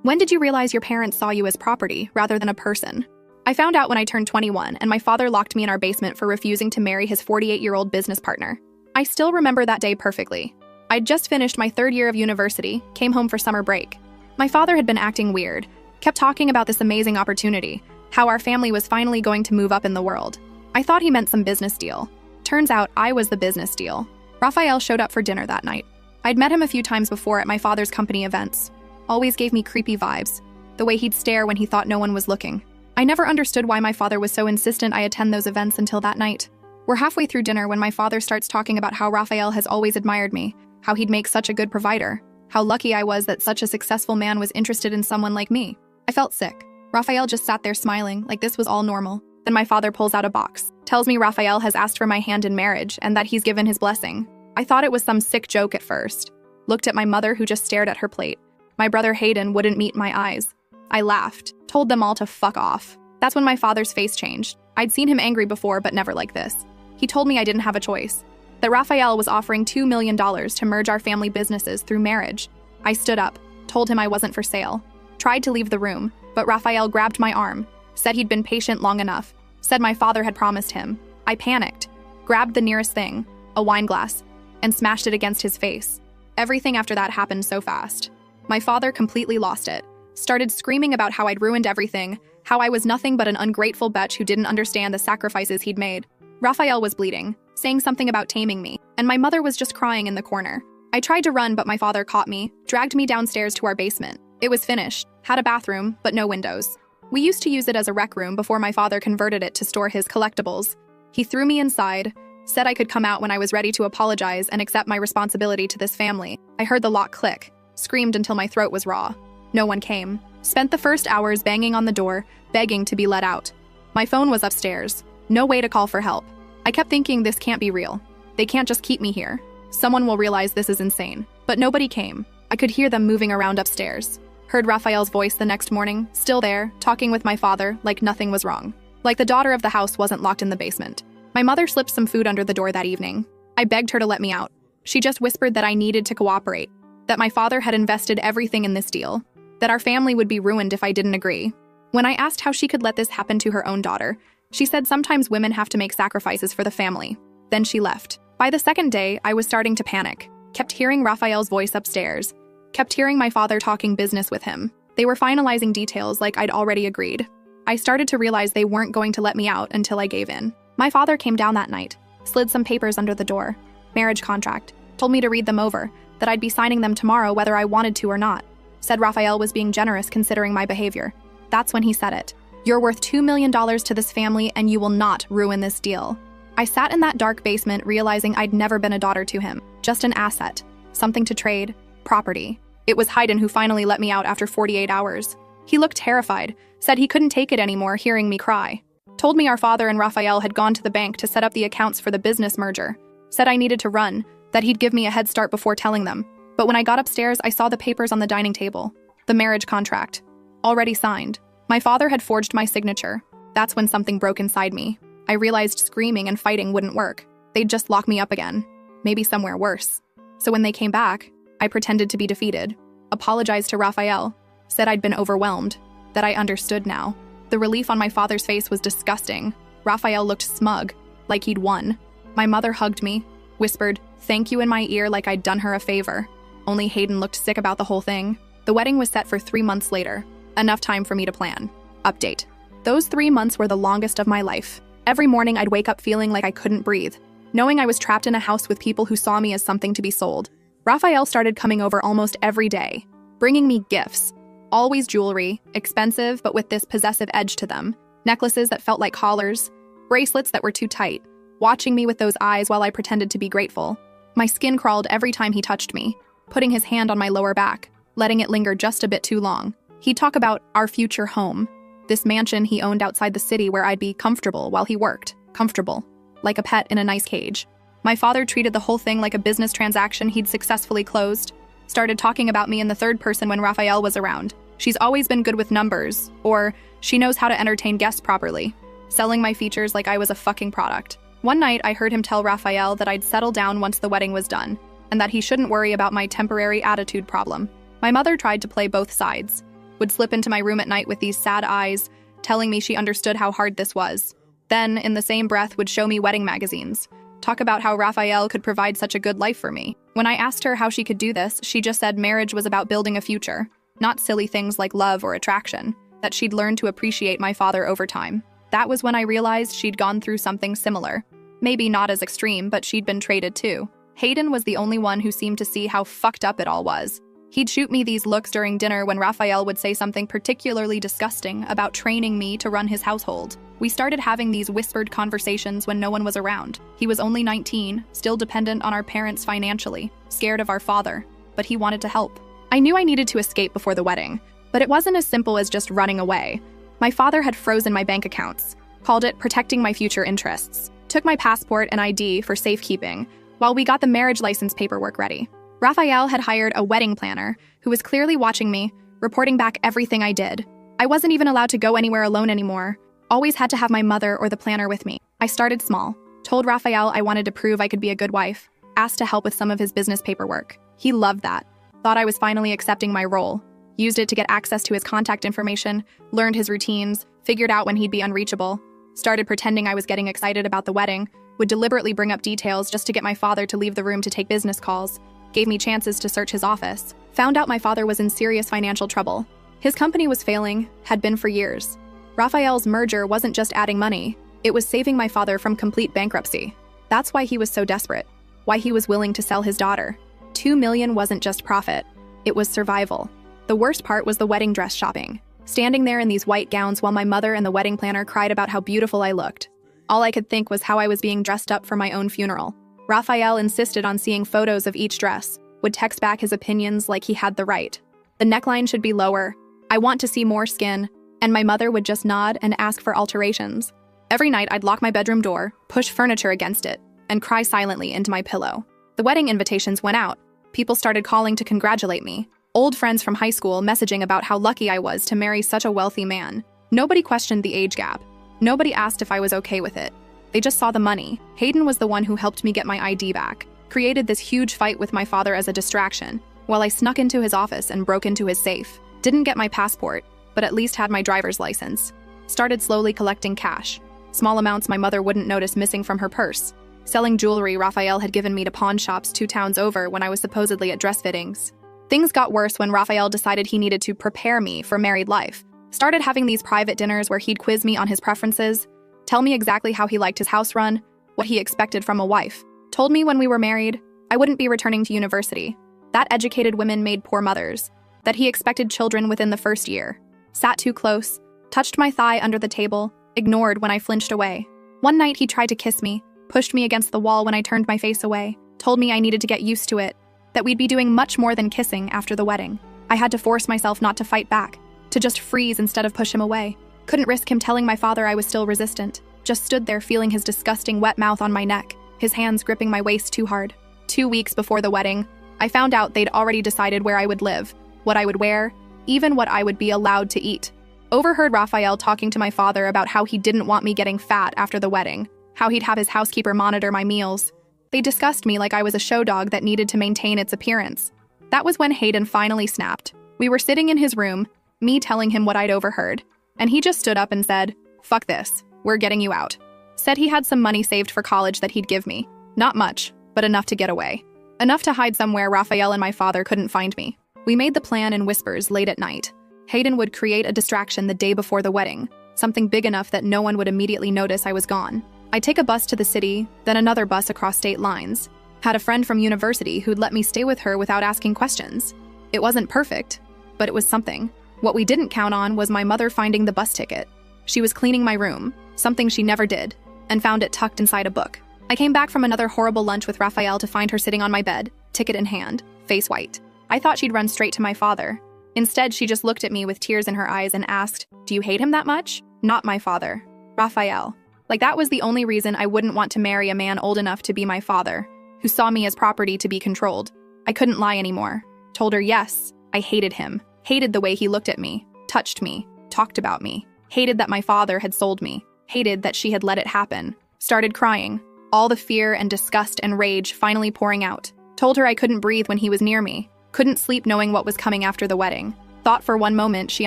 When did you realize your parents saw you as property rather than a person? I found out when I turned 21 and my father locked me in our basement for refusing to marry his 48-year-old business partner. I still remember that day perfectly. I'd just finished my 3rd year of university, came home for summer break. My father had been acting weird, kept talking about this amazing opportunity, how our family was finally going to move up in the world. I thought he meant some business deal. Turns out I was the business deal. Raphael showed up for dinner that night. I'd met him a few times before at my father's company events. Always gave me creepy vibes, the way he'd stare when he thought no one was looking. I never understood why my father was so insistent I attend those events until that night. We're halfway through dinner when my father starts talking about how Raphael has always admired me, how he'd make such a good provider, how lucky I was that such a successful man was interested in someone like me. I felt sick. Raphael just sat there smiling, like this was all normal. Then my father pulls out a box, tells me Raphael has asked for my hand in marriage and that he's given his blessing. I thought it was some sick joke at first. Looked at my mother who just stared at her plate. My brother Hayden wouldn't meet my eyes. I laughed, told them all to fuck off. That's when my father's face changed. I'd seen him angry before, but never like this. He told me I didn't have a choice, that Raphael was offering $2 million to merge our family businesses through marriage. I stood up, told him I wasn't for sale. Tried to leave the room, but Raphael grabbed my arm, said he'd been patient long enough, said my father had promised him. I panicked, grabbed the nearest thing, a wine glass, and smashed it against his face. Everything after that happened so fast. My father completely lost it, started screaming about how I'd ruined everything, how I was nothing but an ungrateful bitch who didn't understand the sacrifices he'd made. Raphael was bleeding, saying something about taming me, and my mother was just crying in the corner. I tried to run, but my father caught me, dragged me downstairs to our basement. It was finished, had a bathroom, but no windows. We used to use it as a rec room before my father converted it to store his collectibles. He threw me inside, said I could come out when I was ready to apologize and accept my responsibility to this family. I heard the lock click, screamed until my throat was raw. No one came. Spent the first hours banging on the door, begging to be let out. My phone was upstairs. No way to call for help. I kept thinking this can't be real. They can't just keep me here. Someone will realize this is insane. But nobody came. I could hear them moving around upstairs. Heard Raphael's voice the next morning, still there, talking with my father, like nothing was wrong. Like the daughter of the house wasn't locked in the basement. My mother slipped some food under the door that evening. I begged her to let me out. She just whispered that I needed to cooperate, that my father had invested everything in this deal, that our family would be ruined if I didn't agree. When I asked how she could let this happen to her own daughter, she said sometimes women have to make sacrifices for the family. Then she left. By the second day, I was starting to panic. Kept hearing Raphael's voice upstairs. Kept hearing my father talking business with him. They were finalizing details like I'd already agreed. I started to realize they weren't going to let me out until I gave in. My father came down that night, slid some papers under the door. Marriage contract. Told me to read them over, that I'd be signing them tomorrow whether I wanted to or not. Said Raphael was being generous considering my behavior. That's when he said it. You're worth $2 million to this family and you will not ruin this deal. I sat in that dark basement realizing I'd never been a daughter to him. Just an asset. Something to trade. Property. It was Hayden who finally let me out after 48 hours. He looked terrified, said he couldn't take it anymore hearing me cry. Told me our father and Raphael had gone to the bank to set up the accounts for the business merger. Said I needed to run, that he'd give me a head start before telling them. But when I got upstairs, I saw the papers on the dining table. The marriage contract. Already signed. My father had forged my signature. That's when something broke inside me. I realized screaming and fighting wouldn't work. They'd just lock me up again. Maybe somewhere worse. So when they came back, I pretended to be defeated. Apologized to Raphael. Said I'd been overwhelmed. That I understood now. The relief on my father's face was disgusting. Raphael looked smug, like he'd won. My mother hugged me, whispered thank you in my ear like I'd done her a favor. Only Hayden looked sick about the whole thing. The wedding was set for 3 months later. Enough time for me to plan. Update. Those 3 months were the longest of my life. Every morning I'd wake up feeling like I couldn't breathe, knowing I was trapped in a house with people who saw me as something to be sold. Raphael started coming over almost every day, bringing me gifts. Always jewelry, expensive but with this possessive edge to them. Necklaces that felt like collars, bracelets that were too tight, watching me with those eyes while I pretended to be grateful. My skin crawled every time he touched me, putting his hand on my lower back, letting it linger just a bit too long. He'd talk about our future home, this mansion he owned outside the city where I'd be comfortable while he worked. Comfortable. Like a pet in a nice cage. My father treated the whole thing like a business transaction he'd successfully closed. Started talking about me in the third person when Raphael was around. She's always been good with numbers, or she knows how to entertain guests properly. Selling my features like I was a fucking product. One night, I heard him tell Raphael that I'd settle down once the wedding was done, and that he shouldn't worry about my temporary attitude problem. My mother tried to play both sides. would slip into my room at night with these sad eyes, telling me she understood how hard this was. Then, in the same breath, would show me wedding magazines. Talk about how Raphael could provide such a good life for me. When I asked her how she could do this, she just said marriage was about building a future, not silly things like love or attraction, that she'd learned to appreciate my father over time. That was when I realized she'd gone through something similar. Maybe not as extreme, but she'd been traded too. Hayden was the only one who seemed to see how fucked up it all was. He'd shoot me these looks during dinner when Raphael would say something particularly disgusting about training me to run his household. We started having these whispered conversations when no one was around. He was only 19, still dependent on our parents financially, scared of our father, but he wanted to help. I knew I needed to escape before the wedding, but it wasn't as simple as just running away. My father had frozen my bank accounts, called it protecting my future interests, took my passport and ID for safekeeping, while we got the marriage license paperwork ready. Raphael had hired a wedding planner who was clearly watching me, reporting back everything I did. I wasn't even allowed to go anywhere alone anymore. Always had to have my mother or the planner with me. I started small, told Raphael I wanted to prove I could be a good wife, asked to help with some of his business paperwork. He loved that, thought I was finally accepting my role, used it to get access to his contact information, learned his routines, figured out when he'd be unreachable, started pretending I was getting excited about the wedding, would deliberately bring up details just to get my father to leave the room to take business calls, gave me chances to search his office, found out my father was in serious financial trouble. His company was failing, had been for years. Raphael's merger wasn't just adding money, it was saving my father from complete bankruptcy. That's why he was so desperate, why he was willing to sell his daughter. $2 million wasn't just profit, it was survival. The worst part was the wedding dress shopping. Standing there in these white gowns while my mother and the wedding planner cried about how beautiful I looked. All I could think was how I was being dressed up for my own funeral. Raphael insisted on seeing photos of each dress, would text back his opinions like he had the right. The neckline should be lower, I want to see more skin, and my mother would just nod and ask for alterations. Every night I'd lock my bedroom door, push furniture against it, and cry silently into my pillow. The wedding invitations went out. People started calling to congratulate me. Old friends from high school messaging about how lucky I was to marry such a wealthy man. Nobody questioned the age gap. Nobody asked if I was okay with it. They just saw the money. Hayden was the one who helped me get my ID back, created this huge fight with my father as a distraction, while I snuck into his office and broke into his safe. Didn't get my passport, but at least had my driver's license. Started slowly collecting cash. Small amounts my mother wouldn't notice missing from her purse. Selling jewelry Raphael had given me to pawn shops 2 towns over when I was supposedly at dress fittings. Things got worse when Raphael decided he needed to prepare me for married life. Started having these private dinners where he'd quiz me on his preferences, tell me exactly how he liked his house run, what he expected from a wife. Told me when we were married, I wouldn't be returning to university, that educated women made poor mothers, that he expected children within the first year. Sat too close, touched my thigh under the table, ignored when I flinched away. One night he tried to kiss me, pushed me against the wall when I turned my face away, told me I needed to get used to it, that we'd be doing much more than kissing after the wedding. I had to force myself not to fight back, to just freeze instead of push him away. Couldn't risk him telling my father I was still resistant. Just stood there feeling his disgusting wet mouth on my neck, his hands gripping my waist too hard. 2 weeks before the wedding, I found out they'd already decided where I would live, what I would wear, even what I would be allowed to eat. Overheard Raphael talking to my father about how he didn't want me getting fat after the wedding, how he'd have his housekeeper monitor my meals. They discussed me like I was a show dog that needed to maintain its appearance. That was when Hayden finally snapped. We were sitting in his room, me telling him what I'd overheard, and he just stood up and said, "Fuck this, we're getting you out." Said he had some money saved for college that he'd give me. Not much, but enough to get away. Enough to hide somewhere Raphael and my father couldn't find me. We made the plan in whispers late at night. Hayden would create a distraction the day before the wedding, something big enough that no one would immediately notice I was gone. I'd take a bus to the city, then another bus across state lines. Had a friend from university who'd let me stay with her without asking questions. It wasn't perfect, but it was something. What we didn't count on was my mother finding the bus ticket. She was cleaning my room, something she never did, and found it tucked inside a book. I came back from another horrible lunch with Raphael to find her sitting on my bed, ticket in hand, face white. I thought she'd run straight to my father. Instead, she just looked at me with tears in her eyes and asked, "Do you hate him that much?" Not my father. Raphael. Like that was the only reason I wouldn't want to marry a man old enough to be my father, who saw me as property to be controlled. I couldn't lie anymore. Told her yes, I hated him. Hated the way he looked at me, touched me, talked about me. Hated that my father had sold me. Hated that she had let it happen. Started crying. All the fear and disgust and rage finally pouring out. Told her I couldn't breathe when he was near me. Couldn't sleep knowing what was coming after the wedding. Thought for one moment she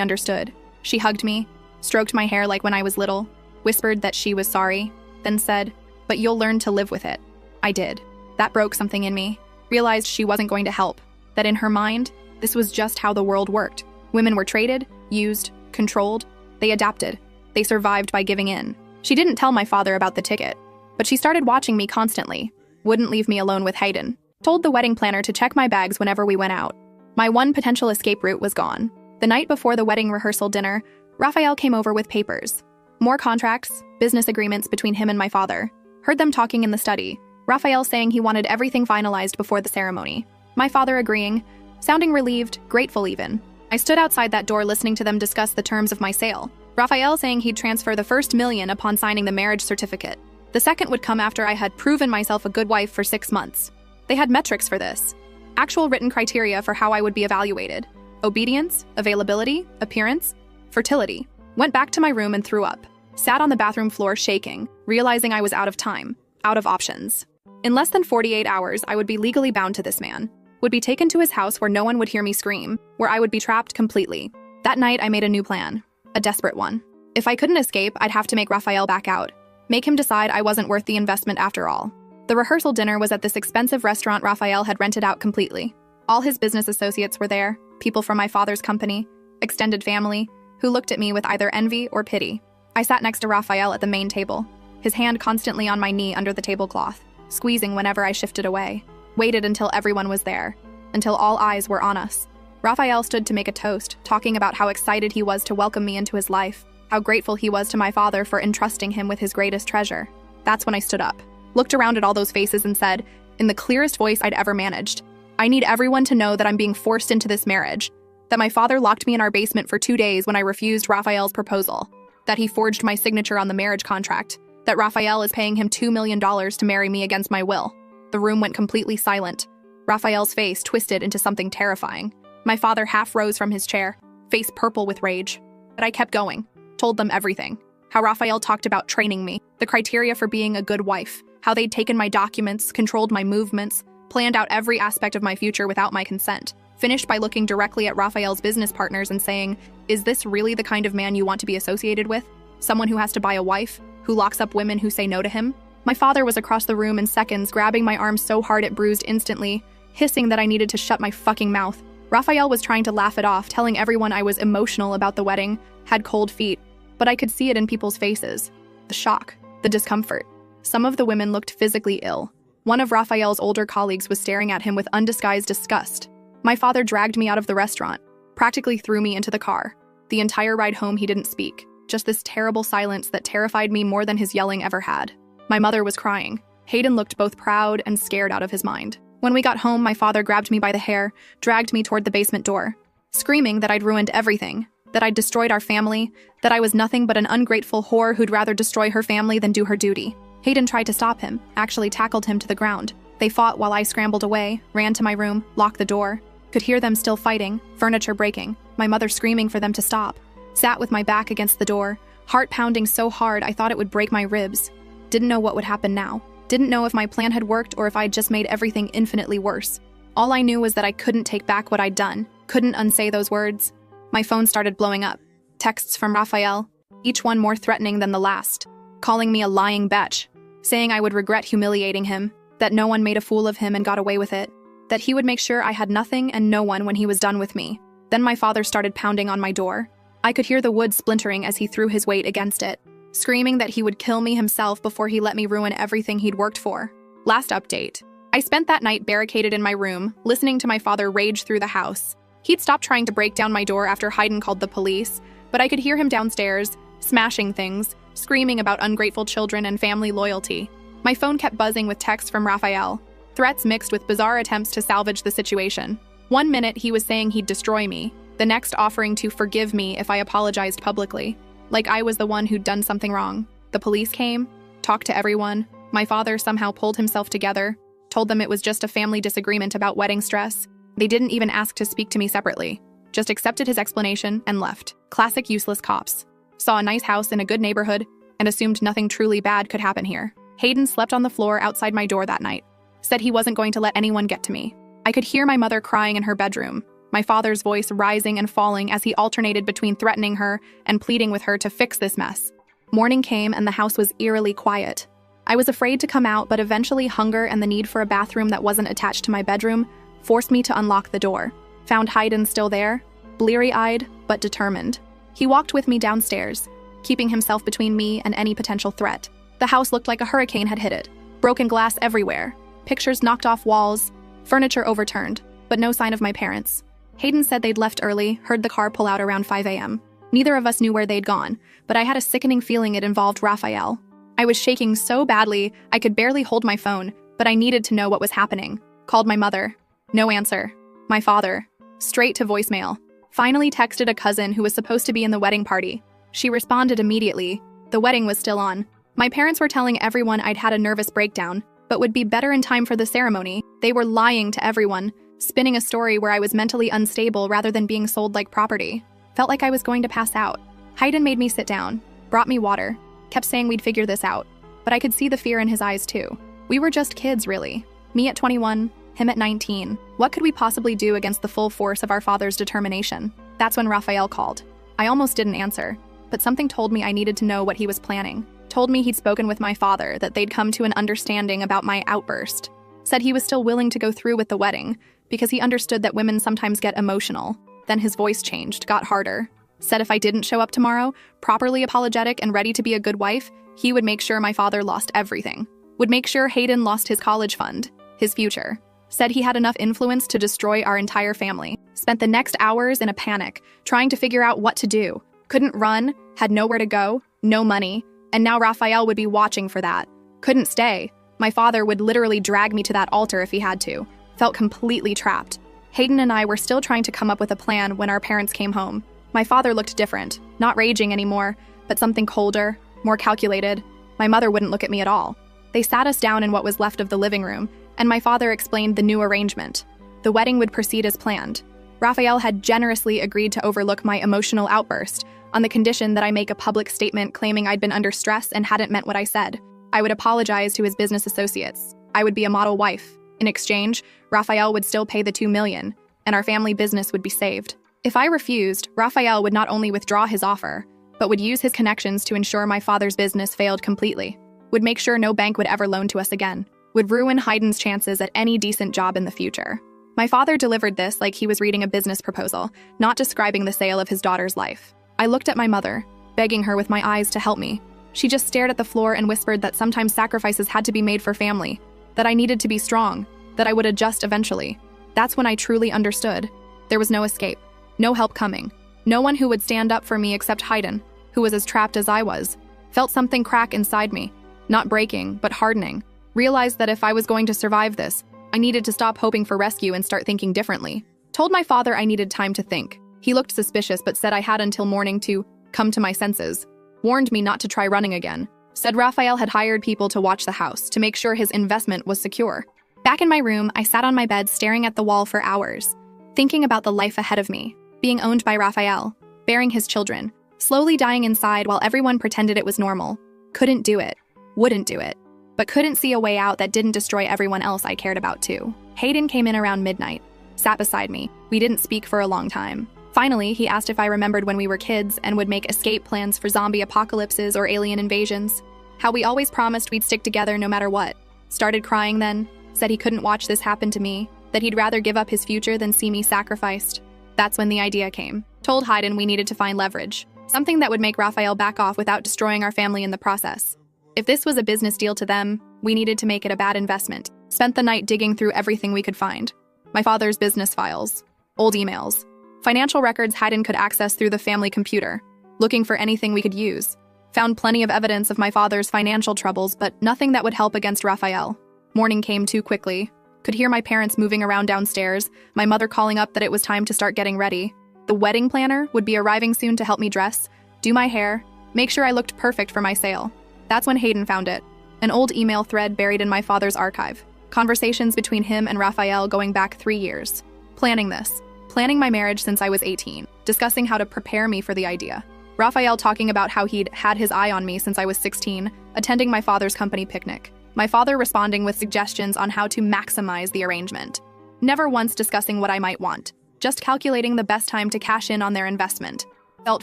understood. She hugged me, stroked my hair like when I was little, whispered that she was sorry, then said, "But you'll learn to live with it." I did. That broke something in me. Realized she wasn't going to help. That in her mind, this was just how the world worked. Women were traded, used, controlled. They adapted. They survived by giving in. She didn't tell my father about the ticket, but she started watching me constantly. Wouldn't leave me alone with Hayden. Told the wedding planner to check my bags whenever we went out. My one potential escape route was gone. The night before the wedding rehearsal dinner, Raphael came over with papers. More contracts, business agreements between him and my father. Heard them talking in the study. Raphael saying he wanted everything finalized before the ceremony. My father agreeing, sounding relieved, grateful even. I stood outside that door listening to them discuss the terms of my sale. Raphael saying he'd transfer the first $1 million upon signing the marriage certificate. The second would come after I had proven myself a good wife for 6 months. They had metrics for this. Actual written criteria for how I would be evaluated. Obedience, availability, appearance, fertility. Went back to my room and threw up. Sat on the bathroom floor shaking, realizing I was out of time, out of options. In less than 48 hours, I would be legally bound to this man. Would be taken to his house where no one would hear me scream, where I would be trapped completely. That night, I made a new plan. A desperate one. If I couldn't escape, I'd have to make Raphael back out. Make him decide I wasn't worth the investment after all. The rehearsal dinner was at this expensive restaurant Raphael had rented out completely. All his business associates were there, people from my father's company, extended family, who looked at me with either envy or pity. I sat next to Raphael at the main table, his hand constantly on my knee under the tablecloth, squeezing whenever I shifted away. Waited until everyone was there, until all eyes were on us. Raphael stood to make a toast, talking about how excited he was to welcome me into his life, how grateful he was to my father for entrusting him with his greatest treasure. That's when I stood up, looked around at all those faces and said, in the clearest voice I'd ever managed, "I need everyone to know that I'm being forced into this marriage, that my father locked me in our basement for 2 days when I refused Raphael's proposal, that he forged my signature on the marriage contract, that Raphael is paying him $2 million to marry me against my will." The room went completely silent. Raphael's face twisted into something terrifying. My father half rose from his chair, face purple with rage. But I kept going, told them everything. How Raphael talked about training me, the criteria for being a good wife, how they'd taken my documents, controlled my movements, planned out every aspect of my future without my consent. Finished by looking directly at Raphael's business partners and saying, "Is this really the kind of man you want to be associated with? Someone who has to buy a wife, who locks up women who say no to him?" My father was across the room in seconds, grabbing my arm so hard it bruised instantly, hissing that I needed to shut my fucking mouth. Raphael was trying to laugh it off, telling everyone I was emotional about the wedding, had cold feet, but I could see it in people's faces. The shock, the discomfort. Some of the women looked physically ill. One of Raphael's older colleagues was staring at him with undisguised disgust. My father dragged me out of the restaurant, practically threw me into the car. The entire ride home he didn't speak, just this terrible silence that terrified me more than his yelling ever had. My mother was crying. Hayden looked both proud and scared out of his mind. When we got home, my father grabbed me by the hair, dragged me toward the basement door, screaming that I'd ruined everything, that I'd destroyed our family, that I was nothing but an ungrateful whore who'd rather destroy her family than do her duty. Hayden tried to stop him, actually tackled him to the ground. They fought while I scrambled away, ran to my room, locked the door. Could hear them still fighting, furniture breaking, my mother screaming for them to stop. Sat with my back against the door, heart pounding so hard I thought it would break my ribs. Didn't know what would happen now. Didn't know if my plan had worked or if I'd just made everything infinitely worse. All I knew was that I couldn't take back what I'd done, couldn't unsay those words. My phone started blowing up. Texts from Raphael, each one more threatening than the last, calling me a lying bitch, saying I would regret humiliating him, that no one made a fool of him and got away with it, that he would make sure I had nothing and no one when he was done with me. Then my father started pounding on my door. I could hear the wood splintering as he threw his weight against it, screaming that he would kill me himself before he let me ruin everything he'd worked for. Last update. I spent that night barricaded in my room, listening to my father rage through the house. He'd stopped trying to break down my door after Hayden called the police, but I could hear him downstairs, smashing things, screaming about ungrateful children and family loyalty. My phone kept buzzing with texts from Raphael, threats mixed with bizarre attempts to salvage the situation. One minute he was saying he'd destroy me, the next offering to forgive me if I apologized publicly, like I was the one who'd done something wrong. The police came, talked to everyone. My father somehow pulled himself together, told them it was just a family disagreement about wedding stress. They didn't even ask to speak to me separately, just accepted his explanation and left. Classic useless cops. Saw a nice house in a good neighborhood and assumed nothing truly bad could happen here. Hayden slept on the floor outside my door that night. Said he wasn't going to let anyone get to me. I could hear my mother crying in her bedroom. my father's voice rising and falling as he alternated between threatening her and pleading with her to fix this mess. Morning came and the house was eerily quiet. I was afraid to come out, but eventually hunger and the need for a bathroom that wasn't attached to my bedroom forced me to unlock the door. Found Hayden still there, bleary-eyed but determined. He walked with me downstairs, keeping himself between me and any potential threat. The house looked like a hurricane had hit it. Broken glass everywhere, pictures knocked off walls, furniture overturned, but no sign of my parents. Hayden said they'd left early, heard the car pull out around 5 a.m. Neither of us knew where they'd gone, but I had a sickening feeling it involved Raphael. I was shaking so badly I could barely hold my phone, but I needed to know what was happening. Called my mother. No answer. My father. Straight to voicemail. Finally texted a cousin who was supposed to be in the wedding party. She responded immediately. The wedding was still on. My parents were telling everyone I'd had a nervous breakdown, but would be better in time for the ceremony. They were lying to everyone, spinning a story where I was mentally unstable rather than being sold like property. Felt like I was going to pass out. Hayden made me sit down, brought me water, kept saying we'd figure this out, but I could see the fear in his eyes too. We were just kids, really. Me at 21, him at 19. What could we possibly do against the full force of our father's determination? That's when Raphael called. I almost didn't answer, but something told me I needed to know what he was planning. Told me he'd spoken with my father, that they'd come to an understanding about my outburst. Said he was still willing to go through with the wedding, because he understood that women sometimes get emotional. Then his voice changed, got harder. Said if I didn't show up tomorrow, properly apologetic and ready to be a good wife, he would make sure my father lost everything. Would make sure Hayden lost his college fund, his future. Said he had enough influence to destroy our entire family. Spent the next hours in a panic, trying to figure out what to do. Couldn't run, had nowhere to go, no money, and now Raphael would be watching for that. Couldn't stay. My father would literally drag me to that altar if he had to. Felt completely trapped. Hayden and I were still trying to come up with a plan when our parents came home. My father looked different, not raging anymore, but something colder, more calculated. My mother wouldn't look at me at all. They sat us down in what was left of the living room, and my father explained the new arrangement. The wedding would proceed as planned. Raphael had generously agreed to overlook my emotional outburst on the condition that I make a public statement claiming I'd been under stress and hadn't meant what I said. I would apologize to his business associates. I would be a model wife. In exchange, Raphael would still pay the $2 million, and our family business would be saved. If I refused, Raphael would not only withdraw his offer, but would use his connections to ensure my father's business failed completely. Would make sure no bank would ever loan to us again. Would ruin Hayden's chances at any decent job in the future. My father delivered this like he was reading a business proposal, not describing the sale of his daughter's life. I looked at my mother, begging her with my eyes to help me. She just stared at the floor and whispered that sometimes sacrifices had to be made for family, that I needed to be strong, that I would adjust eventually. That's when I truly understood. There was no escape, no help coming, no one who would stand up for me except Hayden, who was as trapped as I was. Felt something crack inside me, not breaking, but hardening. Realized that if I was going to survive this, I needed to stop hoping for rescue and start thinking differently. Told my father I needed time to think. He looked suspicious but said I had until morning to come to my senses. Warned me not to try running again. Said Raphael had hired people to watch the house to make sure his investment was secure. Back in my room, I sat on my bed staring at the wall for hours, thinking about the life ahead of me, being owned by Raphael, bearing his children, slowly dying inside while everyone pretended it was normal. Couldn't do it. Wouldn't do it. But couldn't see a way out that didn't destroy everyone else I cared about too. Hayden came in around midnight, sat beside me. We didn't speak for a long time. Finally, he asked if I remembered when we were kids and would make escape plans for zombie apocalypses or alien invasions. How we always promised we'd stick together no matter what. Started crying then, said he couldn't watch this happen to me, that he'd rather give up his future than see me sacrificed. That's when the idea came. Told Hayden we needed to find leverage, something that would make Raphael back off without destroying our family in the process. If this was a business deal to them, we needed to make it a bad investment. Spent the night digging through everything we could find. My father's business files, old emails, financial records Hayden could access through the family computer, looking for anything we could use. Found plenty of evidence of my father's financial troubles, but nothing that would help against Raphael. Morning came too quickly. Could hear my parents moving around downstairs, my mother calling up that it was time to start getting ready. The wedding planner would be arriving soon to help me dress, do my hair, make sure I looked perfect for my sale. That's when Hayden found it. An old email thread buried in my father's archive. Conversations between him and Raphael going back 3 years. Planning this. Planning my marriage since I was 18. Discussing how to prepare me for the idea. Raphael talking about how he'd had his eye on me since I was 16, attending my father's company picnic. My father responding with suggestions on how to maximize the arrangement. Never once discussing what I might want. just calculating the best time to cash in on their investment. Felt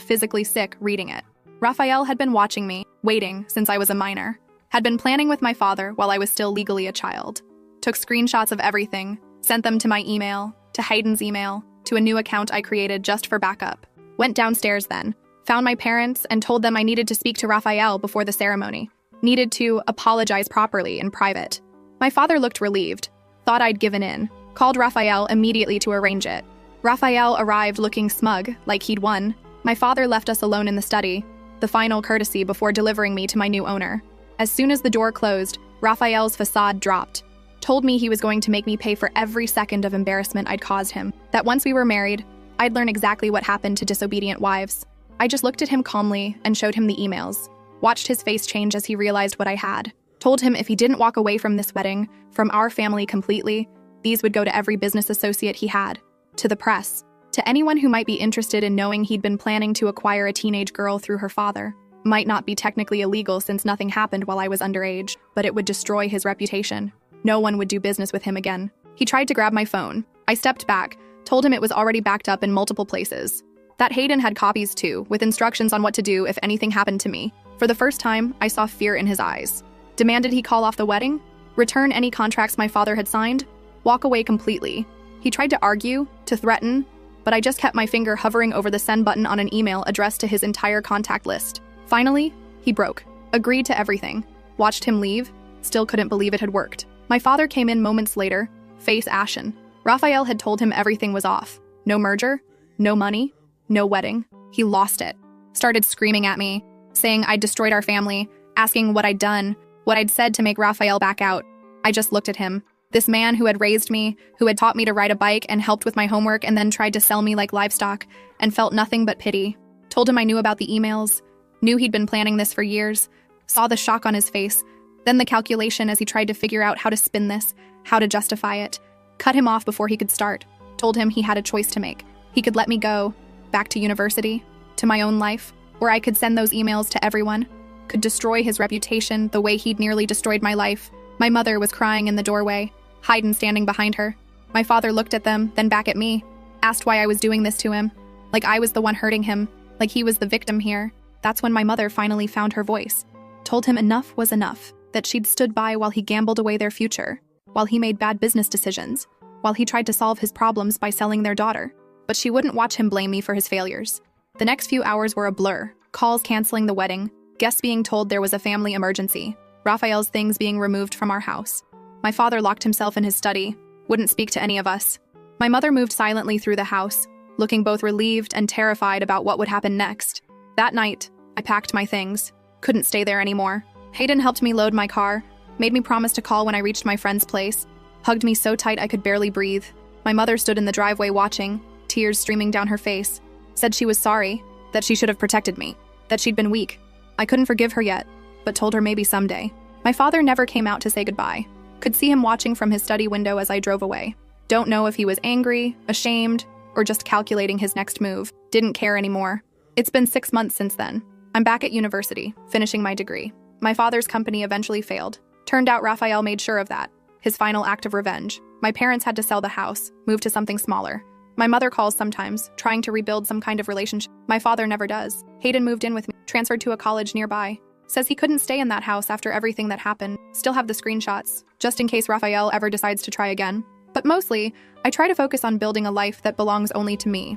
physically sick reading it. Raphael had been watching me, waiting since I was a minor. Had been planning with my father while I was still legally a child. Took screenshots of everything, sent them to my email, to Hayden's email, to a new account I created just for backup. Went downstairs then, found my parents and told them I needed to speak to Raphael before the ceremony. Needed to apologize properly in private. My father looked relieved, thought I'd given in, called Raphael immediately to arrange it. Raphael arrived looking smug, like he'd won. My father left us alone in the study, the final courtesy before delivering me to my new owner. As soon as the door closed, Raphael's facade dropped. Told me he was going to make me pay for every second of embarrassment I'd caused him. That once we were married, I'd learn exactly what happened to disobedient wives. I just looked at him calmly and showed him the emails. Watched his face change as he realized what I had. Told him if he didn't walk away from this wedding, from our family completely, these would go to every business associate he had, to the press, to anyone who might be interested in knowing he'd been planning to acquire a teenage girl through her father. Might not be technically illegal since nothing happened while I was underage, but it would destroy his reputation. No one would do business with him again. He tried to grab my phone. I stepped back, told him it was already backed up in multiple places. That Hayden had copies too, with instructions on what to do if anything happened to me. For the first time, I saw fear in his eyes. Demanded he call off the wedding, return any contracts my father had signed, walk away completely. He tried to argue, to threaten, but I just kept my finger hovering over the send button on an email addressed to his entire contact list. Finally, he broke, agreed to everything. Watched him leave, still couldn't believe it had worked. My father came in moments later, face ashen. Raphael had told him everything was off. No merger, no money, no wedding. He lost it. Started screaming at me, saying I'd destroyed our family, asking what I'd done, what I'd said to make Raphael back out. I just looked at him. This man who had raised me, who had taught me to ride a bike and helped with my homework and then tried to sell me like livestock, and felt nothing but pity. Told him I knew about the emails, knew he'd been planning this for years, saw the shock on his face, then the calculation as he tried to figure out how to spin this, how to justify it. Cut him off before he could start. Told him he had a choice to make. He could let me go, back to university, to my own life, where I could send those emails to everyone, could destroy his reputation the way he'd nearly destroyed my life. My mother was crying in the doorway, Hayden standing behind her. My father looked at them, then back at me, asked why I was doing this to him, like I was the one hurting him, like he was the victim here. That's when my mother finally found her voice. Told him enough was enough, that she'd stood by while he gambled away their future, while he made bad business decisions, while he tried to solve his problems by selling their daughter. But she wouldn't watch him blame me for his failures. The next few hours were a blur, calls canceling the wedding, guests being told there was a family emergency, Raphael's things being removed from our house. My father locked himself in his study, wouldn't speak to any of us. My mother moved silently through the house, looking both relieved and terrified about what would happen next. That night, I packed my things, couldn't stay there anymore. Hayden helped me load my car, made me promise to call when I reached my friend's place, hugged me so tight I could barely breathe. My mother stood in the driveway watching, tears streaming down her face, said she was sorry, that she should have protected me, that she'd been weak. I couldn't forgive her yet, but told her maybe someday. My father never came out to say goodbye. Could see him watching from his study window as I drove away. Don't know if he was angry, ashamed, or just calculating his next move. Didn't care anymore. It's been 6 months since then. I'm back at university, finishing my degree. My father's company eventually failed. Turned out Raphael made sure of that. His final act of revenge. My parents had to sell the house, move to something smaller. My mother calls sometimes, trying to rebuild some kind of relationship. My father never does. Hayden moved in with me, transferred to a college nearby. Says he couldn't stay in that house after everything that happened. Still have the screenshots, just in case Raphael ever decides to try again. But mostly, I try to focus on building a life that belongs only to me.